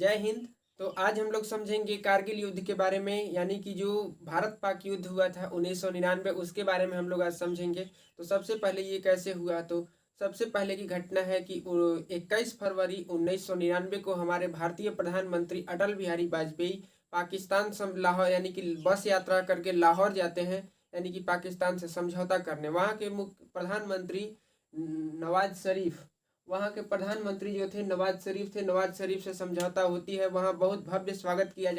जय हिंद। तो आज हम लोग समझेंगे कारगिल युद्ध के बारे में, यानी कि जो भारत पाक युद्ध हुआ था 1999, उसके बारे में हम लोग आज समझेंगे। तो सबसे पहले ये कैसे हुआ, तो सबसे पहले की घटना है कि 21 फरवरी 1999 को हमारे भारतीय प्रधानमंत्री अटल बिहारी वाजपेयी पाकिस्तान लाहौर यानी कि बस यात्रा करके लाहौर जाते हैं, यानी कि पाकिस्तान से समझौता करने। वहाँ के मुख्य प्रधानमंत्री नवाज शरीफ, वहाँ के प्रधानमंत्री जो थे नवाज शरीफ थे। नवाज शरीफ से समझौता होती है, वहाँ बहुत भव्य स्वागत किया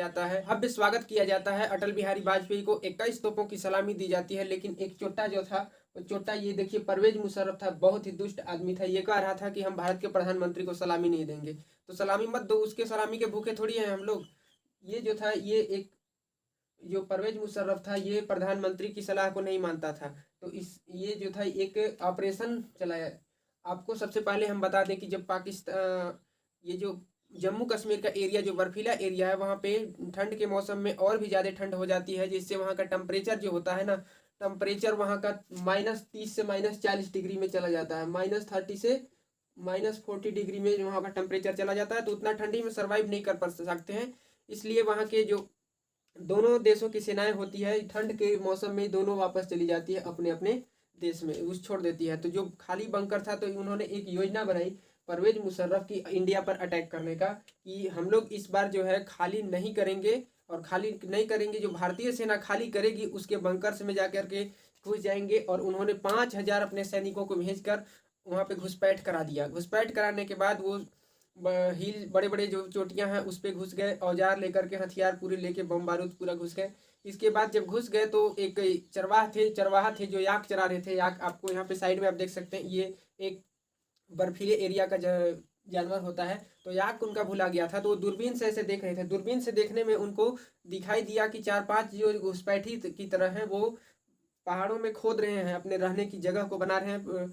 जाता है। अटल बिहारी वाजपेयी को 21 तोपों की सलामी दी जाती है, लेकिन एक चोटा जो था, वो चोटा ये देखिए परवेज मुशर्रफ था, बहुत ही दुष्ट आदमी था। ये कह रहा था कि हम भारत के प्रधानमंत्री को सलामी नहीं देंगे। तो सलामी मत दो, उसके सलामी के भूखे थोड़ी हैं हम लोग। ये जो था, ये एक जो परवेज मुशर्रफ था, ये प्रधानमंत्री की सलाह को नहीं मानता था। तो इस ये जो था एक ऑपरेशन चलाया। आपको सबसे पहले हम बता दें कि जब पाकिस्तान, ये जो जम्मू कश्मीर का एरिया जो बर्फीला एरिया है, वहाँ पे ठंड के मौसम में और भी ज़्यादा ठंड हो जाती है, जिससे वहाँ का टेम्परेचर जो होता है ना, टेम्परेचर वहाँ का -30 से -40 डिग्री में चला जाता है। -30 से -40 डिग्री में वहाँ का टेम्परेचर चला जाता है। तो उतना ठंडी में सर्वाइव नहीं कर पा सकते हैं। इसलिए वहाँ के जो दोनों देशों की सेनाएं होती है, ठंड के मौसम में दोनों वापस चली जाती है अपने अपने देश में, उस छोड़ देती है। तो जो खाली बंकर था, तो उन्होंने एक योजना बनाई परवेज मुशर्रफ की इंडिया पर अटैक करने का, कि हम लोग इस बार जो है खाली नहीं करेंगे, और खाली नहीं करेंगे, जो भारतीय सेना खाली करेगी उसके बंकर्स में जाकर के घुस जाएंगे। और उन्होंने 5,000 अपने सैनिकों को भेजकर वहाँ पे घुसपैठ करा दिया। घुसपैठ कराने के बाद वो हिल बड़े बड़े जो चोटियां हैं उस पे घुस गए, औजार लेकर के, हथियार पूरे लेके, बम बारूद पूरा घुस गए। इसके बाद जब घुस गए तो एक चरवाहा थे जो याक चरा रहे थे। याक आपको यहाँ पे साइड में आप देख सकते हैं, ये एक बर्फीले एरिया का जानवर होता है। तो याक उनका भुला गया था, तो वो दूरबीन से ऐसे देख रहे थे। दूरबीन से देखने में उनको दिखाई दिया कि 4-5 जो घुसपैठी की तरह हैं, वो पहाड़ों में खोद रहे हैं, अपने रहने की जगह को बना रहे हैं,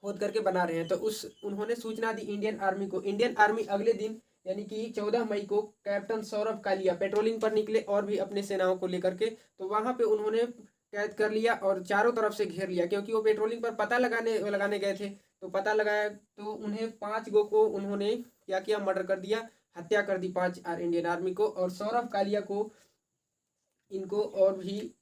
खोद करके बना रहे हैं। तो उन्होंने सूचना दी इंडियन आर्मी को। इंडियन आर्मी अगले दिन यानी कि 14 मई को कैप्टन सौरभ कालिया पेट्रोलिंग पर निकले, और भी अपने सेनाओं को लेकर के। तो वहां पे उन्होंने कैद कर लिया और चारों तरफ से घेर लिया, क्योंकि वो पेट्रोलिंग पर पता लगाने गए थे। तो पता लगाया तो उन्हें 5 गो को उन्होंने क्या किया, मर्डर कर दिया, हत्या कर दी 5 इंडियन आर्मी को। और सौरभ कालिया को, इनको और भी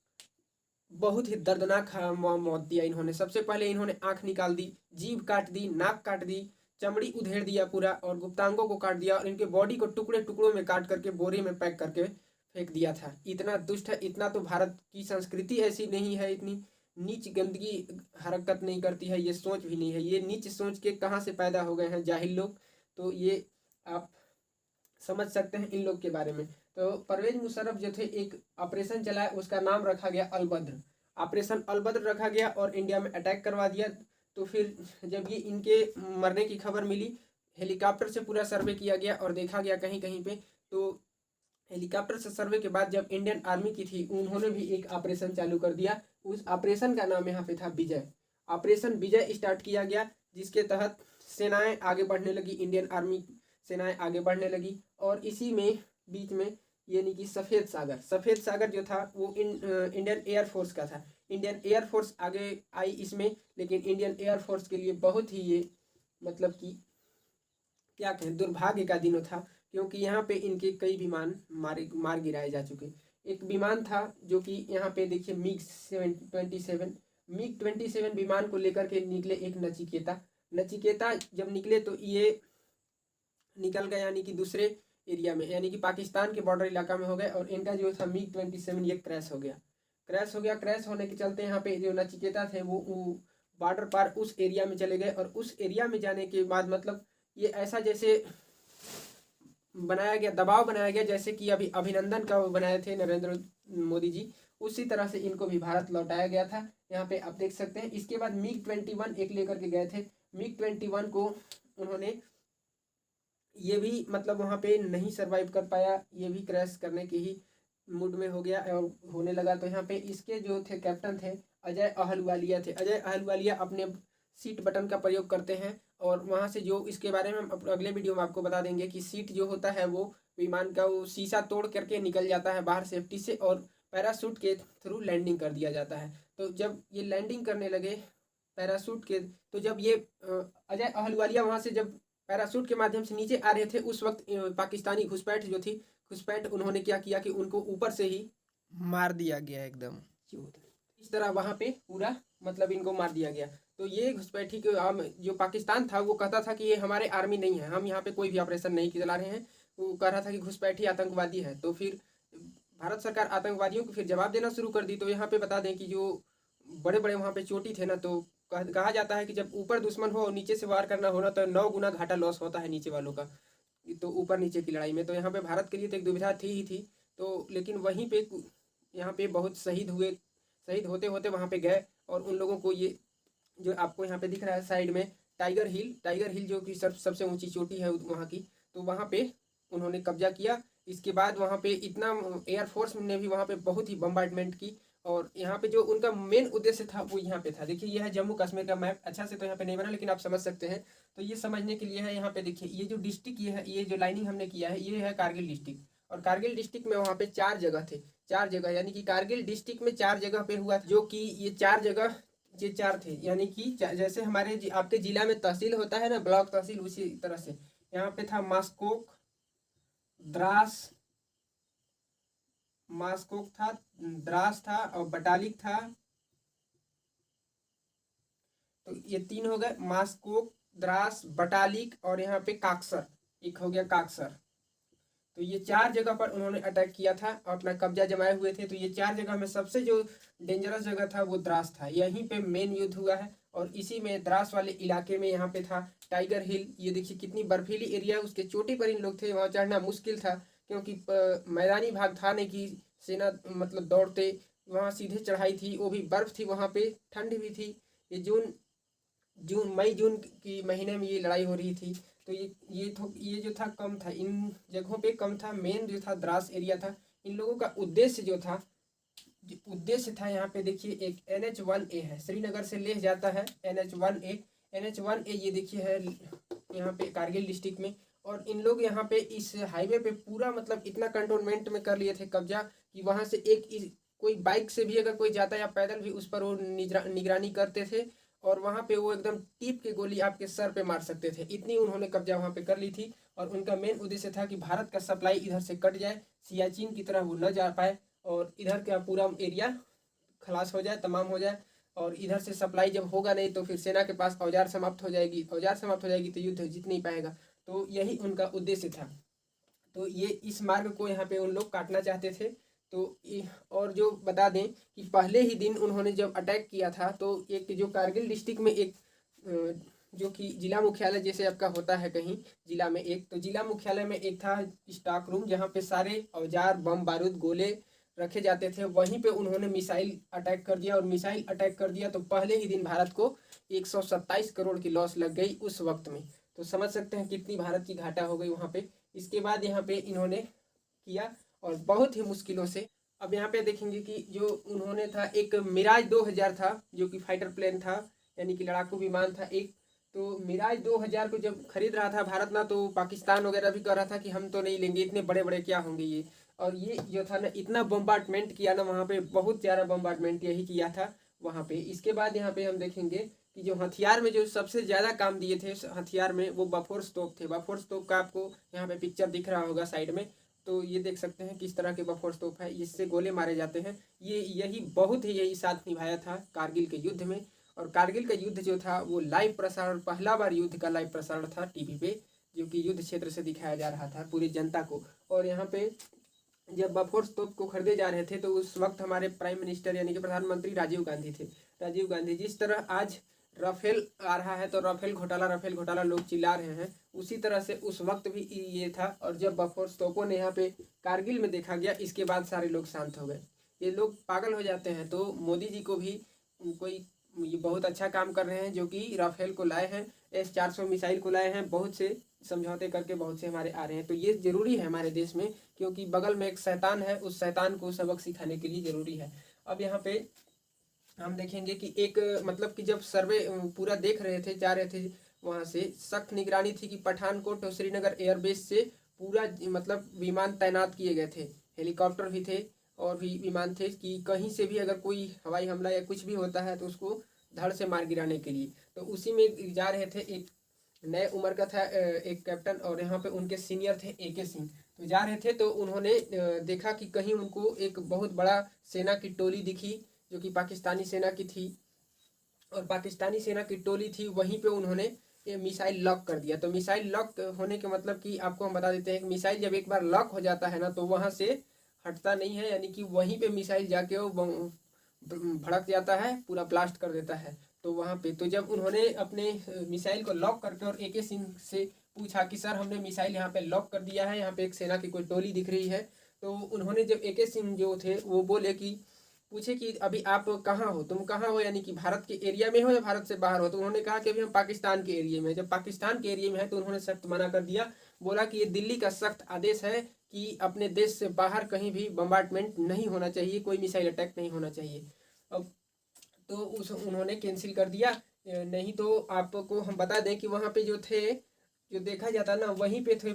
बहुत ही दर्दनाक मौत दिया इन्होंने। सबसे पहले इन्होंने आंख निकाल दी, जीभ काट दी, नाक काट दी, चमड़ी उधेड़ दिया पूरा, और गुप्तांगों को काट दिया, और इनके बॉडी को टुकड़े टुकड़ों में काट करके बोरे में पैक करके फेंक दिया था। इतना दुष्ट है, इतना तो भारत की संस्कृति ऐसी नहीं है, इतनी नीच गंदगी हरकत नहीं करती है, ये सोच भी नहीं है। ये नीच सोच के कहाँ से पैदा हो गए हैं जाहिल लोग। तो ये आप समझ सकते हैं इन लोग के बारे में। तो परवेज मुशर्रफ जो थे, एक ऑपरेशन चलाया, उसका नाम रखा गया अलबद्र। ऑपरेशन अलबद्र रखा गया और इंडिया में अटैक करवा दिया। तो फिर जब ये इनके मरने की खबर मिली, हेलीकॉप्टर से पूरा सर्वे किया गया और देखा गया कहीं कहीं पे। तो हेलीकॉप्टर से सर्वे के बाद जब इंडियन आर्मी की थी, उन्होंने भी एक ऑपरेशन चालू कर दिया। उस ऑपरेशन का नाम यहाँ पे था विजय। ऑपरेशन विजय स्टार्ट किया गया, जिसके तहत सेनाएं आगे बढ़ने लगी, इंडियन आर्मी सेनाएं आगे बढ़ने लगी। और इसी में बीच में यानी कि सफ़ेद सागर जो था, वो इंडियन एयरफोर्स का था। इंडियन एयरफोर्स आगे आई इसमें, लेकिन इंडियन एयरफोर्स के लिए बहुत ही ये मतलब कि क्या कहें, दुर्भाग्य का दिन था, क्योंकि यहाँ पे इनके कई विमान मार गिराए जा चुके। एक विमान था जो कि यहाँ पे देखिए मिग 27 विमान को लेकर के निकले एक नचिकेता। नचिकेता जब निकले तो ये निकल गए, यानी कि दूसरे एरिया में, यानी कि पाकिस्तान के बॉर्डर इलाका में हो गए। और इनका जो था मिग 27 ये क्रैश होने के चलते यहाँ पे जो नचिकेता थे वो बॉर्डर पार उस एरिया में चले गए। और उस एरिया में जाने के बाद मतलब ये ऐसा जैसे दबाव बनाया गया, जैसे कि अभी अभिनंदन का वो बनाए थे नरेंद्र मोदी जी, उसी तरह से इनको भी भारत लौटाया गया था। यहाँ पे आप देख सकते हैं। इसके बाद मिग 21 एक लेकर के गए थे। मिग 21 को उन्होंने, ये भी मतलब वहाँ पे नहीं सरवाइव कर पाया, ये भी क्रैश करने के ही मूड में हो गया और होने लगा। तो यहाँ पे इसके जो थे कैप्टन थे अजय अहलुवालिया थे। अजय अहलुवालिया अपने सीट बटन का प्रयोग करते हैं, और वहाँ से जो इसके बारे में हम अगले वीडियो में आपको बता देंगे कि सीट जो होता है वो विमान का वो शीशा तोड़ करके निकल जाता है बाहर सेफ्टी से, और पैराशूट के थ्रू लैंडिंग कर दिया जाता है। तो जब ये लैंडिंग करने लगे पैराशूट के, तो जब ये अजय अहलुवालिया वहाँ से जब पैराशूट के माध्यम से नीचे आ रहे थे, उस वक्त पाकिस्तानी घुसपैठ जो थी, घुसपैठ उन्होंने क्या किया कि उनको ऊपर से ही मार दिया गया एकदम। इस तरह वहाँ पे पूरा मतलब इनको मार दिया गया। तो ये घुसपैठी के जो पाकिस्तान था वो कहता था कि ये हमारे आर्मी नहीं है, हम यहाँ पे कोई भी ऑपरेशन नहीं चला रहे हैं। वो कह रहा था कि घुसपैठी आतंकवादी है। तो फिर भारत सरकार आतंकवादियों को फिर जवाब देना शुरू कर दी। तो यहाँ पे बता दें कि जो बड़े बड़े वहाँ पे चोटी थे ना, तो कहा जाता है कि जब ऊपर दुश्मन हो और नीचे से वार करना हो ना, तो 9 गुना घाटा लॉस होता है नीचे वालों का, तो ऊपर नीचे की लड़ाई में। तो यहाँ पे भारत के लिए तो एक दुविधा थी ही थी। तो लेकिन वहीं पे यहाँ पे बहुत शहीद हुए, शहीद होते होते वहाँ पे गए। और उन लोगों को ये जो आपको यहाँ पे दिख रहा है साइड में टाइगर हिल जो कि सबसे ऊंची चोटी है वहाँ की, तो वहाँ पे उन्होंने कब्जा किया। इसके बाद वहाँ पे इतना एयरफोर्स ने भी वहाँ पे बहुत ही बम्बार्डमेंट की। और यहाँ पे जो उनका मेन उद्देश्य था वो यहाँ पे था। देखिए यह है जम्मू कश्मीर का मैप, अच्छा से तो यहाँ पे नहीं बना लेकिन आप समझ सकते हैं। तो ये समझने के लिए है, यहाँ पे देखिए ये जो डिस्ट्रिक्ट ये है, ये जो लाइनिंग हमने किया है ये है कारगिल डिस्ट्रिक्ट। और कारगिल डिस्ट्रिक्ट में वहाँ पे 4 जगह थे, 4 जगह, यानी कि कारगिल डिस्ट्रिक्ट में 4 जगह पे हुआ, जो कि ये 4 जगह ये 4 थे। यानी कि जैसे हमारे आपके जिला में तहसील होता है ना, ब्लॉक तहसील, उसी तरह से यहाँ पे था मास्कोक, द्रास, मास्कोक था, द्रास था और बटालिक था। तो ये 3 हो गए, मास्कोक, द्रास, बटालिक और यहाँ पे काक्सर, एक हो गया काक्सर। तो ये 4 जगह पर उन्होंने अटैक किया था और अपना कब्जा जमाए हुए थे। तो ये 4 जगह में सबसे जो डेंजरस जगह था वो द्रास था, यहीं पे मेन युद्ध हुआ है। और इसी में द्रास वाले इलाके में यहाँ पे था टाइगर हिल। ये देखिए कितनी बर्फीली एरिया, उसके चोटी पर इन लोग थे, वहाँ चढ़ना मुश्किल था क्योंकि मैदानी भाग था नहीं कि सेना मतलब दौड़ते, वहाँ सीधे चढ़ाई थी, वो भी बर्फ थी, वहाँ पे ठंड भी थी। ये मई जून की महीने में ये लड़ाई हो रही थी। तो ये जो था कम था, इन जगहों पे कम था। मेन जो था द्रास एरिया था। इन लोगों का उद्देश्य जो था, यहाँ पे देखिए एक NH-1A है, श्रीनगर से लेह जाता है NH-1A ये देखिए है यहाँ पे कारगिल डिस्ट्रिक्ट में। और इन लोग यहाँ पे इस हाईवे पे पूरा मतलब इतना कंटोनमेंट में कर लिए थे कब्जा कि वहां से कोई बाइक से भी अगर कोई जाता या पैदल भी उस पर वो निगरानी करते थे। और वहां पे वो एकदम टीप के गोली आपके सर पे मार सकते थे, इतनी उन्होंने कब्जा वहां पे कर ली थी। और उनका मेन उद्देश्य था कि भारत का सप्लाई इधर से कट जाए, सियाचिन की तरह वो न जा पाए और इधर का पूरा एरिया खलास हो जाए, तमाम हो जाए। और इधर से सप्लाई जब होगा नहीं तो फिर सेना के पास औजार समाप्त हो जाएगी, तो युद्ध जीत नहीं पाएगा। तो यही उनका उद्देश्य था। तो ये इस मार्ग को यहाँ पे उन लोग काटना चाहते थे। तो और जो बता दें कि पहले ही दिन उन्होंने जब अटैक किया था, तो एक जो कारगिल डिस्ट्रिक्ट में एक जो कि जिला मुख्यालय जैसे आपका होता है कहीं जिला में, एक तो जिला मुख्यालय में एक था स्टॉक रूम, जहाँ पे सारे औजार, बम बारूद, गोले रखे जाते थे। वहीं पे उन्होंने मिसाइल अटैक कर दिया। और मिसाइल अटैक कर दिया तो पहले ही दिन भारत को 127 करोड़ की लॉस लग गई उस वक्त में। तो समझ सकते हैं कितनी भारत की घाटा हो गई वहाँ पे। इसके बाद यहाँ पे इन्होंने किया और बहुत ही मुश्किलों से। अब यहाँ पे देखेंगे कि जो उन्होंने था एक मिराज 2000 था, जो कि फाइटर प्लेन था, यानी कि लड़ाकू विमान था एक। तो मिराज 2000 को जब खरीद रहा था भारत ना, तो पाकिस्तान वगैरह भी कह रहा था कि हम तो नहीं लेंगे, इतने बड़े बड़े क्या होंगे ये। और ये जो था ना इतना बम्बार्टमेंट किया ना वहाँ पे, बहुत ज़्यादा बम्बार्टमेंट यही किया था वहाँ पे। इसके बाद यहाँ पे हम देखेंगे कि जो हथियार में जो सबसे ज़्यादा काम दिए थे हथियार में, वो बफोर्स तोप थे। बफोर्स तोप का आपको यहाँ पे पिक्चर दिख रहा होगा साइड में। तो ये देख सकते हैं किस तरह के बफोर्स तोप है, इससे गोले मारे जाते हैं। यही साथ निभाया था कारगिल के युद्ध में। और कारगिल का युद्ध जो था वो लाइव प्रसारण, पहला बार युद्ध का लाइव प्रसारण था टीवी पे, जो कि युद्ध क्षेत्र से दिखाया जा रहा था पूरी जनता को। और यहाँ पे जब बफोर्स तोप को खरीदे जा रहे थे तो उस वक्त हमारे प्राइम मिनिस्टर यानी कि प्रधानमंत्री राजीव गांधी थे। राजीव गांधी, जिस तरह आज राफेल आ रहा है तो राफेल घोटाला लोग चिल्ला रहे हैं, उसी तरह से उस वक्त भी ये था। और जब बफोर्स तोपों ने यहाँ पे कारगिल में देखा गया, इसके बाद सारे लोग शांत हो गए। ये लोग पागल हो जाते हैं। तो मोदी जी को भी कोई ये बहुत अच्छा काम कर रहे हैं, जो कि राफेल को लाए हैं, S-400 मिसाइल को लाए हैं, बहुत से समझौते करके बहुत से हमारे आ रहे हैं। तो ये जरूरी है हमारे देश में, क्योंकि बगल में एक शैतान है, उस शैतान को सबक सिखाने के लिए जरूरी है। अब यहाँ पे हम देखेंगे कि एक मतलब कि जब सर्वे पूरा देख रहे थे, जा रहे थे, वहाँ से सख्त निगरानी थी कि पठानकोट और श्रीनगर एयरबेस से पूरा मतलब विमान तैनात किए गए थे, हेलीकॉप्टर भी थे और भी विमान थे कि कहीं से भी अगर कोई हवाई हमला या कुछ भी होता है तो उसको धड़ से मार गिराने के लिए। तो उसी में जा रहे थे एक नए उम्र का था एक कैप्टन, और यहाँ पे उनके सीनियर थे AK सिंह। तो जा रहे थे तो उन्होंने देखा कि कहीं उनको एक बहुत बड़ा सेना की टोली दिखी जो कि पाकिस्तानी सेना की थी, और पाकिस्तानी सेना की टोली थी वहीं पे उन्होंने ये मिसाइल लॉक कर दिया। तो मिसाइल लॉक होने के मतलब कि आपको हम बता देते हैं कि मिसाइल जब एक बार लॉक हो जाता है ना तो वहाँ से हटता नहीं है, यानी कि वहीं पे मिसाइल जाके वो भड़क जाता है, पूरा ब्लास्ट कर देता है। तो वहाँ पे तो जब उन्होंने अपने मिसाइल को लॉक करके और AK सिंह से पूछा कि सर हमने मिसाइल यहाँ पे लॉक कर दिया है, यहाँ पे एक सेना की कोई टोली दिख रही है। तो उन्होंने जब AK सिंह जो थे वो बोले कि पूछे कि अभी आप कहाँ हो, तुम कहाँ हो, यानी कि भारत के एरिया में हो या भारत से बाहर हो। तो उन्होंने कहा कि अभी हम पाकिस्तान के एरिया में हैं। जब पाकिस्तान के एरिया में है तो उन्होंने सख्त मना कर दिया, बोला कि ये दिल्ली का सख्त आदेश है कि अपने देश से बाहर कहीं भी बम्बार्टमेंट नहीं होना चाहिए, कोई मिसाइल अटैक नहीं होना चाहिए। अब तो उस उन्होंने कैंसिल कर दिया। नहीं तो आपको हम बता दें कि वहाँ पे जो थे, जो देखा जाता ना, वहीं पे थे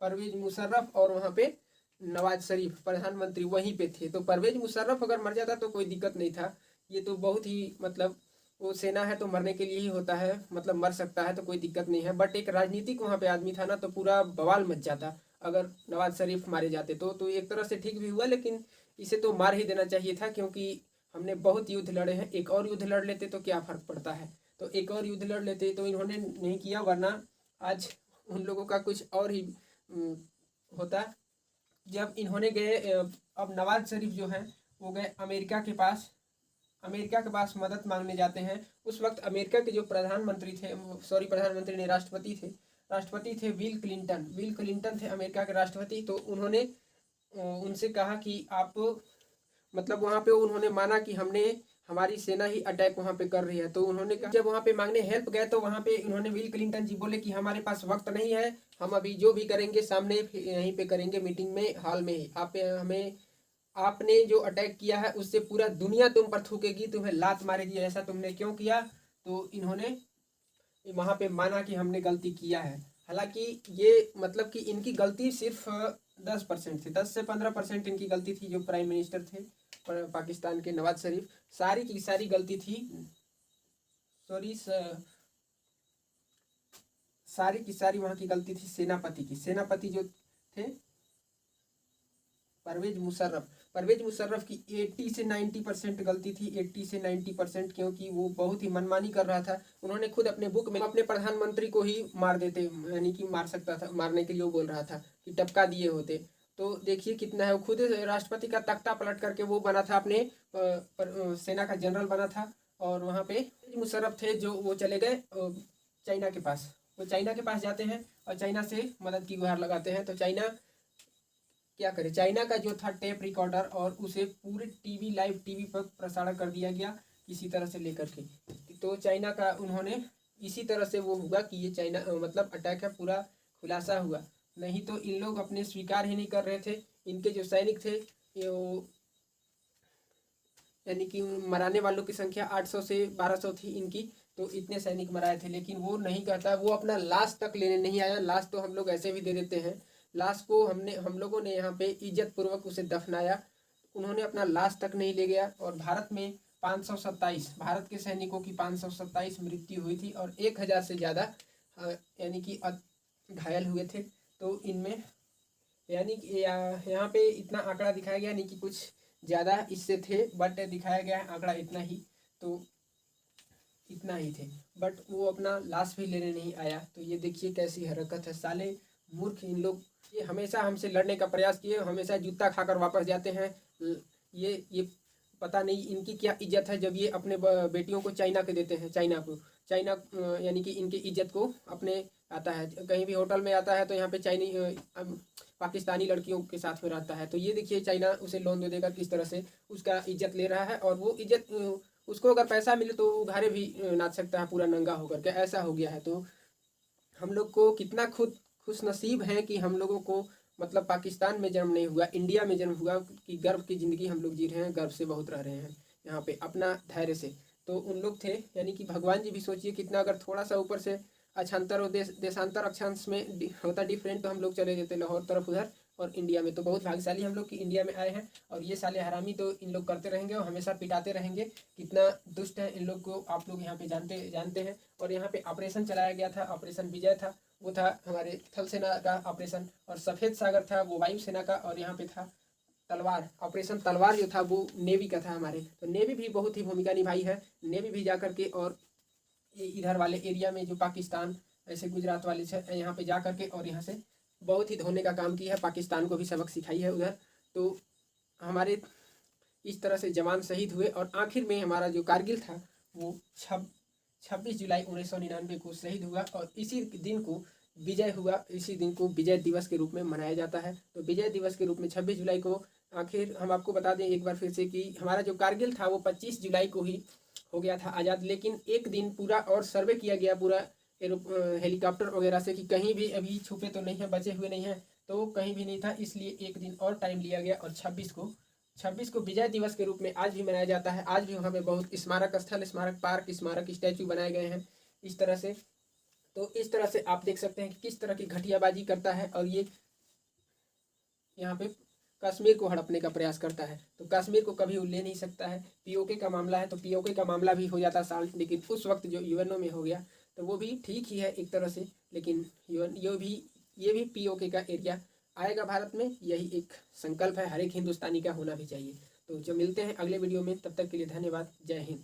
परवेज मुशर्रफ और वहाँ पे नवाज शरीफ प्रधानमंत्री वहीं पे थे। तो परवेज मुशर्रफ अगर मर जाता तो कोई दिक्कत नहीं था, ये तो बहुत ही मतलब वो सेना है तो मरने के लिए ही होता है, मतलब मर सकता है तो कोई दिक्कत नहीं है। बट एक राजनीतिक वहाँ पे आदमी था ना तो पूरा बवाल मच जाता अगर नवाज शरीफ मारे जाते तो एक तरह से ठीक भी हुआ, लेकिन इसे तो मार ही देना चाहिए था क्योंकि हमने बहुत युद्ध लड़े हैं। एक और युद्ध लड़ लेते तो क्या फर्क पड़ता है, तो एक और युद्ध लड़ लेते, तो इन्होंने नहीं किया, वरना आज उन लोगों का कुछ और ही होता। जब इन्होंने गए अब नवाज शरीफ जो है वो गए अमेरिका के पास, अमेरिका के पास मदद मांगने जाते हैं। उस वक्त अमेरिका के जो प्रधानमंत्री थे, सॉरी प्रधानमंत्री ने राष्ट्रपति थे विल क्लिंटन थे अमेरिका के राष्ट्रपति। तो उन्होंने उनसे कहा कि आप मतलब वहाँ पे उन्होंने माना कि हमने हमारी सेना ही अटैक वहाँ पे कर रही है। तो उन्होंने कहा, जब वहाँ पे मांगने हेल्प गए तो वहाँ पे उन्होंने विल क्लिंटन जी बोले कि हमारे पास वक्त नहीं है, हम अभी जो भी करेंगे सामने यहीं पे करेंगे, मीटिंग में हॉल में ही। आप हमें आपने जो अटैक किया है उससे पूरा दुनिया तुम पर थूकेगी, तुम्हें लात मारेगी, ऐसा तुमने क्यों किया। तो इन्होंने वहाँ पे माना कि हमने गलती किया है। हालांकि ये मतलब कि इनकी गलती सिर्फ 10% थी, 10 से 15% इनकी गलती थी। जो प्राइम मिनिस्टर थे पाकिस्तान के नवाज शरीफ, सारी की सारी गलती थी, सॉरी सारी की सारी वहाँ की गलती थी सेनापति की। सेनापति जो थे परवेज मुशर्रफ की 80 से 90% गलती थी, 80 से 90%, क्योंकि वो बहुत ही मनमानी कर रहा था। उन्होंने खुद अपने बुक में अपने प्रधानमंत्री को ही मार देते, यानी कि मार सकता था, मारने के लिए वो बोल रहा था कि टपका दिए होते। तो देखिए कितना है, वो खुद राष्ट्रपति का तख्ता पलट करके वो बना था, अपने सेना का जनरल बना था। और वहाँ पे मुशर्रफ थे जो वो चले गए चाइना के पास। वो चाइना के पास जाते हैं और चाइना से मदद की गुहार लगाते हैं। तो चाइना क्या करे, चाइना का जो था टेप रिकॉर्डर, और उसे पूरे लाइव टीवी पर प्रसारण कर दिया गया किसी तरह से लेकर के। तो चाइना का उन्होंने इसी तरह से वो हुआ कि ये चाइना मतलब अटैक है पूरा खुलासा हुआ। नहीं तो इन लोग अपने स्वीकार ही नहीं कर रहे थे। इनके जो सैनिक थे वो यानी कि मराने वालों की संख्या 800 से 1200 थी इनकी। तो इतने सैनिक मराए थे, लेकिन वो नहीं करता, वो अपना लाश तक लेने नहीं आया। लाश तो हम लोग ऐसे भी दे देते हैं, लाश को हम लोगों ने यहाँ पे इज्जत पूर्वक उसे दफनाया, उन्होंने अपना लाश तक नहीं ले गया। और भारत में 527 भारत के सैनिकों की 527 मृत्यु हुई थी और 1000 से ज़्यादा यानी कि घायल हुए थे। तो इनमें यानी कि यहाँ पे इतना आंकड़ा दिखाया गया, नहीं कि कुछ ज़्यादा इससे थे, बट दिखाया गया है आंकड़ा इतना ही, तो इतना ही थे। बट वो अपना लाश भी लेने नहीं आया। तो ये देखिए कैसी हरकत है, साले मूर्ख इन लोग। ये हमेशा हमसे लड़ने का प्रयास किए, हमेशा जूता खाकर वापस जाते हैं। ये पता नहीं इनकी क्या इज्जत है जब ये अपने बेटियों को चाइना के देते हैं, चाइना यानी कि इनकी इज्जत को अपने आता है, कहीं भी होटल में आता है तो यहाँ पे पाकिस्तानी लड़कियों के साथ में रहता है। तो ये देखिए चाइना उसे लोन दे देगा किस तरह से उसका इज्जत ले रहा है। और वो इज्जत उसको अगर पैसा मिले तो वो घरे भी नाच सकता है पूरा नंगा होकर के, ऐसा हो गया है। तो हम लोग को कितना खुश नसीब है कि हम लोगों को मतलब पाकिस्तान में जन्म नहीं हुआ, इंडिया में जन्म हुआ, कि गर्व की ज़िंदगी हम लोग जी रहे हैं, गर्व से बहुत रह रहे हैं यहाँ पे अपना धैर्य से। तो उन लोग थे, यानी कि भगवान जी भी सोचिए कितना, अगर थोड़ा सा ऊपर से अक्षांतर और देशांतर अक्षांश में होता डिफरेंट तो हम लोग चले जाते लाहौर तरफ उधर, और इंडिया में। तो बहुत भाग्यशाली हम लोग कि इंडिया में आए हैं, और ये साले हरामी तो इन लोग करते रहेंगे और हमेशा पिटाते रहेंगे। कितना दुष्ट है इन लोग को आप लोग यहाँ पे जानते हैं। और यहाँ पे ऑपरेशन चलाया गया था, ऑपरेशन विजय था, वो था हमारे थल सेना का ऑपरेशन। और सफ़ेद सागर था वो वायुसेना का। और यहाँ पे था तलवार, ऑपरेशन तलवार जो था वो नेवी का था हमारे। तो नेवी भी बहुत ही भूमिका निभाई है। नेवी भी जा करके और इधर वाले एरिया में जो पाकिस्तान, ऐसे गुजरात वाले यहाँ पे जा करके और यहाँ से बहुत ही धोने का काम किया है, पाकिस्तान को भी सबक सिखाई है उधर। तो हमारे इस तरह से जवान शहीद हुए। और आखिर में हमारा जो कारगिल था वो 26 जुलाई 1999 को शहीद हुआ। और इसी दिन को विजय हुआ, इसी दिन को विजय दिवस के रूप में मनाया जाता है। तो विजय दिवस के रूप में 26 जुलाई को, आखिर हम आपको बता दें एक बार फिर से कि हमारा जो कारगिल था वो 25 जुलाई को ही हो गया था आज़ाद। लेकिन एक दिन पूरा और सर्वे किया गया पूरा हेलीकॉप्टर वगैरह से कि कहीं भी अभी छुपे तो नहीं है, बचे हुए नहीं हैं, तो कहीं भी नहीं था। इसलिए एक दिन और टाइम लिया गया और 26 को विजय दिवस के रूप में आज भी मनाया जाता है। आज भी वहाँ पे बहुत स्मारक स्थल, स्मारक पार्क, स्मारक स्टैचू बनाए गए हैं इस तरह से। तो इस तरह से आप देख सकते हैं कि किस तरह की घटियाबाजी करता है। और ये यहाँ पे कश्मीर को हड़पने का प्रयास करता है। तो कश्मीर को कभी वो ले नहीं सकता है। पीओके का मामला है तो पीओके का मामला भी हो जाता साल, लेकिन उस वक्त जो यूएनओ में हो गया तो वो भी ठीक ही है एक तरह से। लेकिन यूएन ये भी पीओके का एरिया आएगा भारत में, यही एक संकल्प है हर एक हिंदुस्तानी का होना भी चाहिए। तो जो मिलते हैं अगले वीडियो में, तब तक के लिए धन्यवाद। जय हिंद।